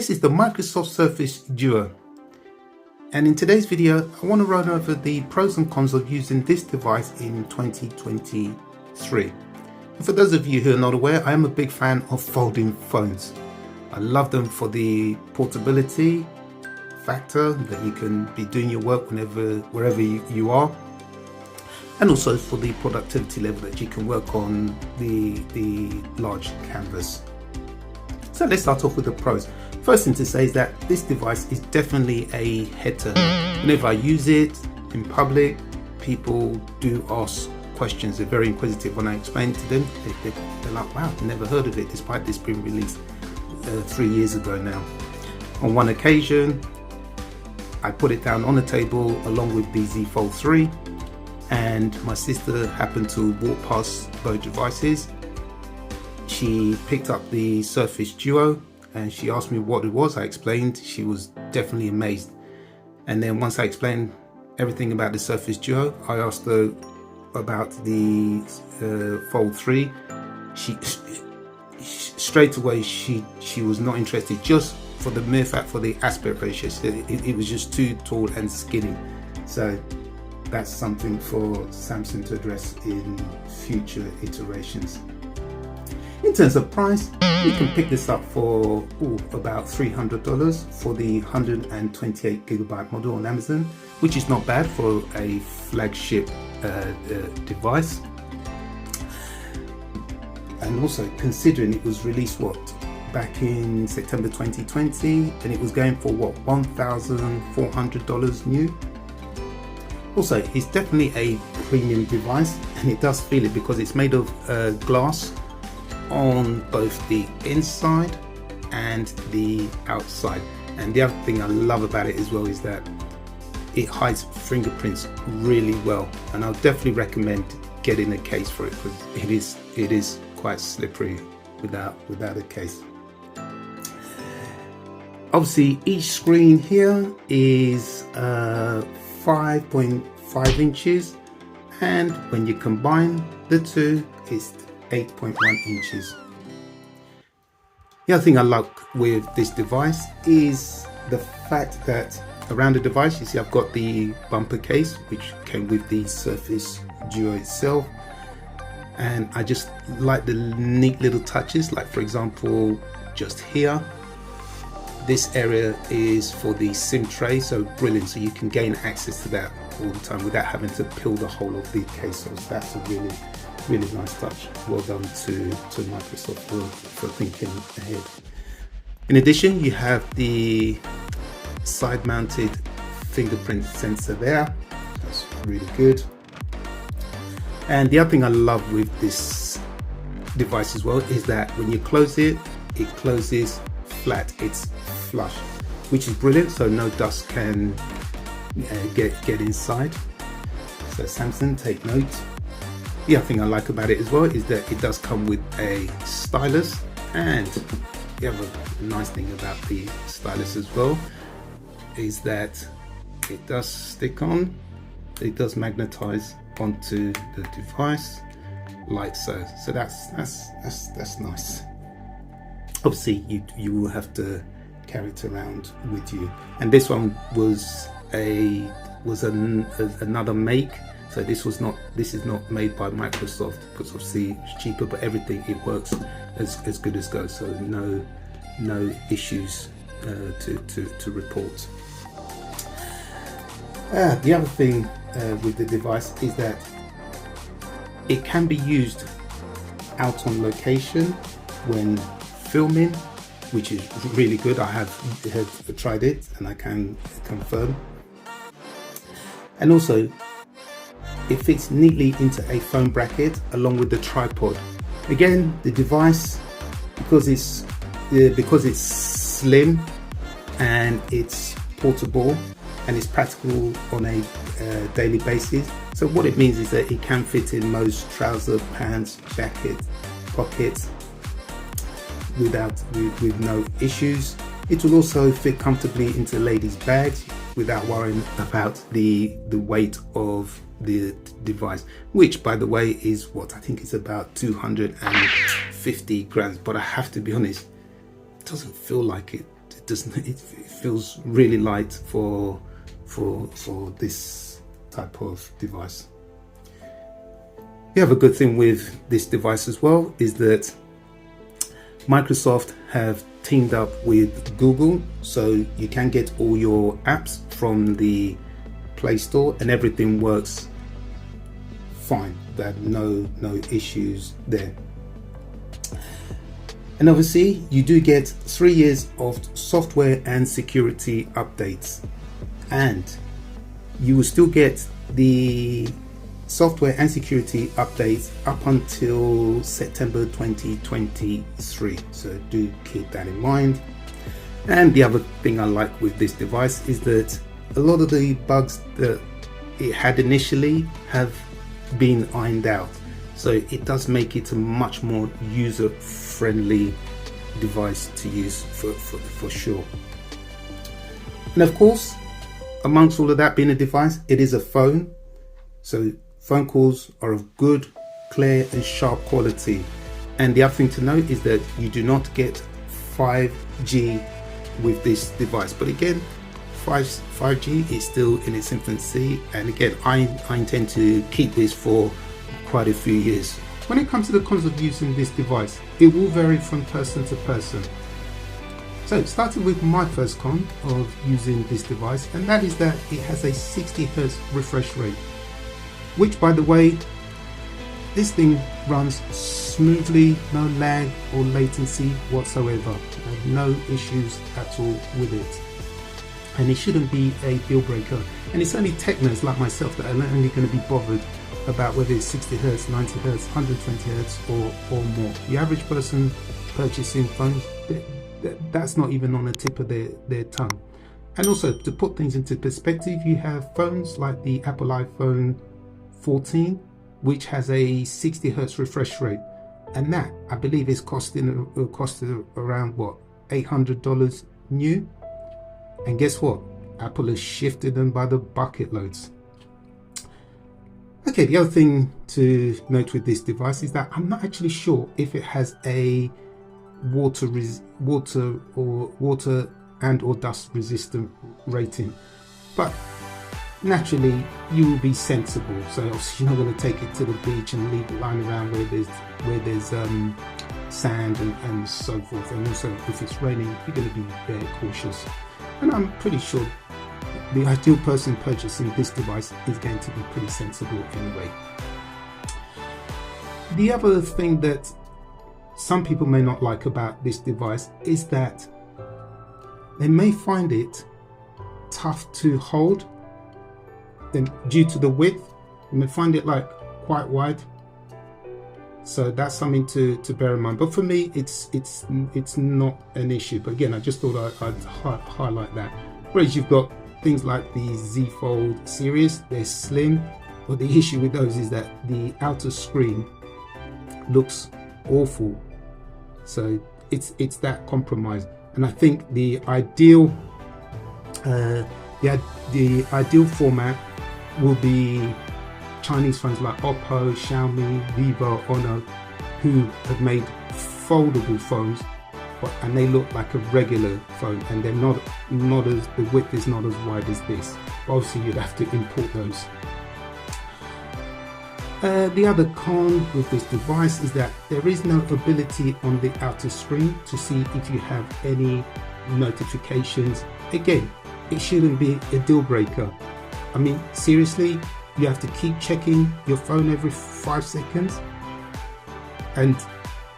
This is the Microsoft Surface Duo, and in today's video I want to run over the pros and cons of using this device in 2023. And for those of you who are not aware, I am a big fan of folding phones. I love them for the portability factor, that you can be doing your work wherever you are, and also for the productivity level that you can work on the large canvas. So let's start off with the pros. First thing to say is that this device is definitely a head turner. Whenever I use it in public, people do ask questions. They're very inquisitive. When I explain to them, they're like, wow, never heard of it, despite this being released 3 years ago now. On one occasion, I put it down on the table along with the Z Fold 3, and my sister happened to walk past both devices. She picked up the Surface Duo and she asked me what it was. I explained. She was definitely amazed. And then once I explained everything about the Surface Duo, I asked her about the Fold 3. She straight away she was not interested, just for the mere fact for the aspect ratio. It was just too tall and skinny. So that's something for Samsung to address in future iterations. In terms of price, you can pick this up for about $300 for the 128GB model on Amazon, which is not bad for a flagship device. And also considering it was released back in September 2020, and it was going for $1,400 new. Also, it's definitely a premium device, and it does feel it because it's made of glass on both the inside and the outside. And the other thing I love about it as well is that it hides fingerprints really well, and I'll definitely recommend getting a case for it because it is quite slippery without a case. Obviously, each screen here is 5.5 inches, and when you combine the two, it's 8.1 inches. The other thing I like with this device is the fact that around the device, you see I've got the bumper case which came with the Surface Duo itself, and I just like the neat little touches. Like for example, just here, this area is for the SIM tray, so brilliant, so you can gain access to that all the time without having to peel the whole of the case. So that's a really nice touch. Well done to Microsoft for thinking ahead. In addition, you have the side mounted fingerprint sensor there. That's really good. And the other thing I love with this device as well is that when you close it, it closes flat. It's flush, which is brilliant, so no dust can get inside. So Samsung, take note. The other thing I like about it as well is that it does come with a stylus, and the other nice thing about the stylus as well is that it does stick on, it does magnetize onto the device like so. So that's nice. Obviously you will have to carry it around with you, and this one was another make. So this is not made by Microsoft because obviously it's cheaper, but everything, it works as good as goes. So no issues to report. The other thing with the device is that it can be used out on location when filming, which is really good. I have tried it and I can confirm. And also, it fits neatly into a phone bracket along with the tripod. Again, the device, because it's slim and it's portable and it's practical on a daily basis. So what it means is that it can fit in most trouser, pants, jacket, pockets with no issues. It will also fit comfortably into ladies' bags without worrying about the weight of the device, which by the way is what I think is about 250 grams, but I have to be honest, it doesn't feel like it doesn't. It feels really light for this type of device. The other good thing with this device as well is that Microsoft have teamed up with Google, so you can get all your apps from the Play Store and everything works fine. There are no issues there. And obviously you do get 3 years of software and security updates, and you will still get the software and security updates up until September 2023, so do keep that in mind. And the other thing I like with this device is that a lot of the bugs that it had initially have been ironed out, so it does make it a much more user-friendly device to use for sure. And of course, amongst all of that being a device, it is a phone, so phone calls are of good, clear and sharp quality. And the other thing to note is that you do not get 5G with this device, but again, 5G is still in its infancy, and again, I intend to keep this for quite a few years. When it comes to the cons of using this device, it will vary from person to person. So starting with my first con of using this device, and that is that it has a 60 Hz refresh rate, which, by the way, this thing runs smoothly, no lag or latency whatsoever. I have no issues at all with it, and it shouldn't be a deal breaker. And it's only technos like myself that are only going to be bothered about whether it's 60 Hz, 90 Hz, 120 Hz or more. The average person purchasing phones, that's not even on the tip of their tongue. And also, to put things into perspective, you have phones like the Apple iPhone 14, which has a 60 Hz refresh rate, and that, I believe, is costed around what, $800 new. And guess what? Apple has shifted them by the bucket loads. Okay, the other thing to note with this device is that I'm not actually sure if it has a water and or dust resistant rating, but naturally you will be sensible. So obviously you're not going to take it to the beach and leave it lying around where there's sand and so forth. And also, if it's raining, you're going to be very cautious. And I'm pretty sure the ideal person purchasing this device is going to be pretty sensible anyway. The other thing that some people may not like about this device is that they may find it tough to hold. Then, due to the width, you may find it like quite wide. So that's something to bear in mind. But for me, it's not an issue. But again, I just thought I'd highlight that. Whereas you've got things like the Z Fold series, they're slim, but the issue with those is that the outer screen looks awful. So it's that compromise. And I think the ideal format will be Chinese phones like Oppo, Xiaomi, Vivo, Honor, who have made foldable phones, and they look like a regular phone, and they're not as, the width is not as wide as this. Obviously you'd have to import those. The other con with this device is that there is no ability on the outer screen to see if you have any notifications. Again, it shouldn't be a deal breaker. I mean, seriously, you have to keep checking your phone every 5 seconds. And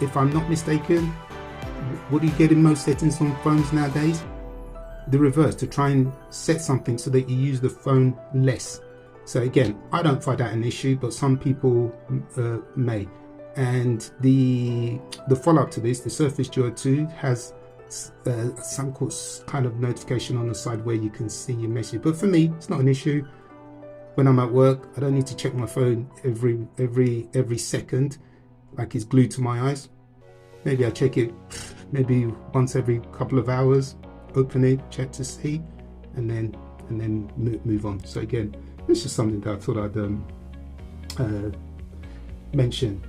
if I'm not mistaken, what do you get in most settings on phones nowadays? The reverse, to try and set something so that you use the phone less. So again, I don't find that an issue, but some people may. And the follow-up to this, the Surface Duo 2 has some kind of notification on the side where you can see your message. But for me, it's not an issue. When I'm at work, I don't need to check my phone every second, like it's glued to my eyes. Maybe I check it maybe once every couple of hours, open it, check to see, and then move on. So again, this is something that I thought I'd mention.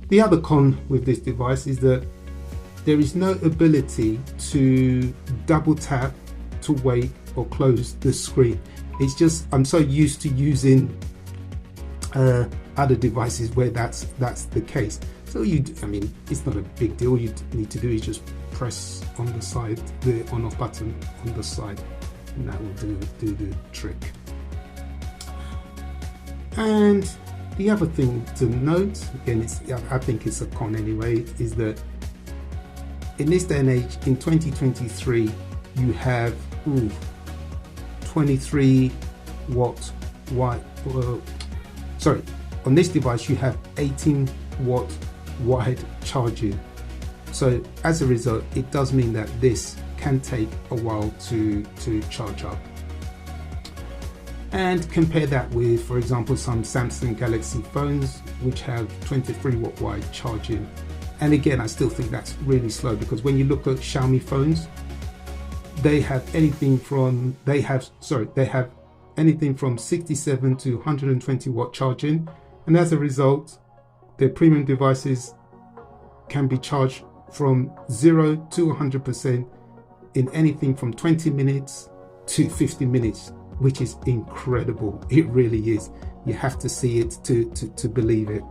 The other con with this device is that there is no ability to double tap to wake or close the screen. It's just, I'm so used to using other devices where that's the case. So I mean, it's not a big deal. All you need to do is just press on the side, the on off button on the side, and that will do the trick. And the other thing to note, again, I think it's a con anyway, is that in this day and age, in 2023, you have 23 watt sorry, on this device you have 18 watt wide charging. So as a result, it does mean that this can take a while to charge up. And compare that with, for example, some Samsung Galaxy phones which have 23 watt wide charging. And again, I still think that's really slow, because when you look at Xiaomi phones, they have anything from anything from 67 to 120 watt charging, and as a result, their premium devices can be charged from 0 to 100% in anything from 20 minutes to 50 minutes, which is incredible. It really is. You have to see it to believe it.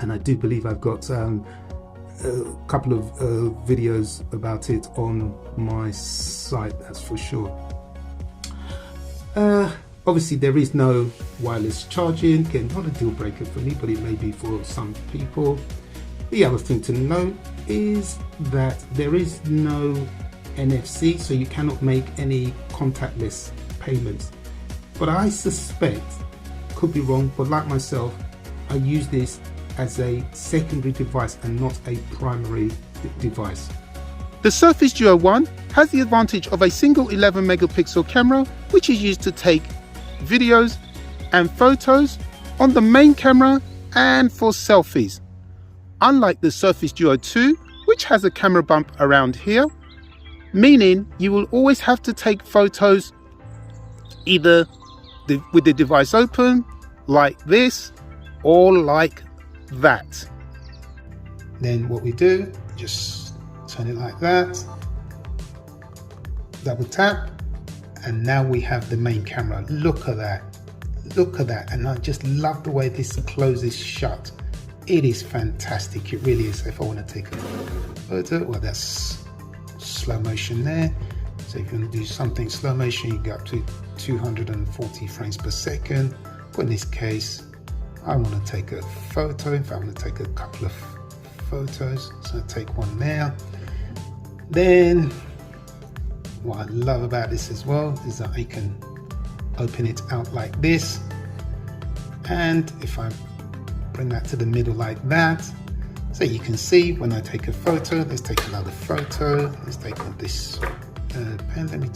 And I do believe I've got a couple of videos about it on my site, that's for sure. Obviously there is no wireless charging. Again, not a deal breaker for me, but it may be for some people. The other thing to note is that there is no NFC, so you cannot make any contactless payments. But I suspect, could be wrong, but like myself, I use this as a secondary device and not a primary device. The Surface Duo 1 has the advantage of a single 11 megapixel camera, which is used to take videos and photos on the main camera and for selfies. Unlike the Surface Duo 2, which has a camera bump around here, meaning you will always have to take photos either with the device open, like this, or like that. Then what we do, just turn it like that, double tap, and now we have the main camera. Look at that, look at that. And I just love the way this closes shut. It is fantastic, it really is. If I want to take a photo, well, that's slow motion there. So if you want to do something slow motion, you go up to 240 frames per second. But in this case, I want to take a photo. In fact, I want to take a couple of photos. So I take one there. Then what I love about this as well is that I can open it out like this. And if I bring that to the middle like that, so you can see when I take a photo, let's take another photo. Let's take this pen. Let me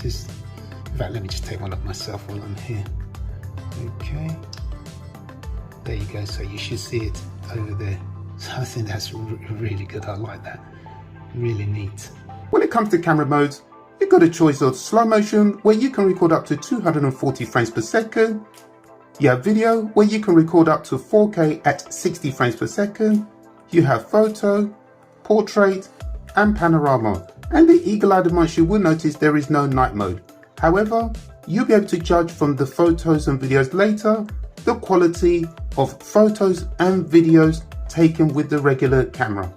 just take one of myself while I'm here. Okay. There you go, so you should see it over there. So I think that's really good. I like that. Really neat. When it comes to camera modes, you've got a choice of slow motion, where you can record up to 240 frames per second. You have video, where you can record up to 4K at 60 frames per second. You have photo, portrait, and panorama. And the eagle-eyed amongst you will notice there is no night mode. However, you'll be able to judge from the photos and videos later the quality of photos and videos taken with the regular camera.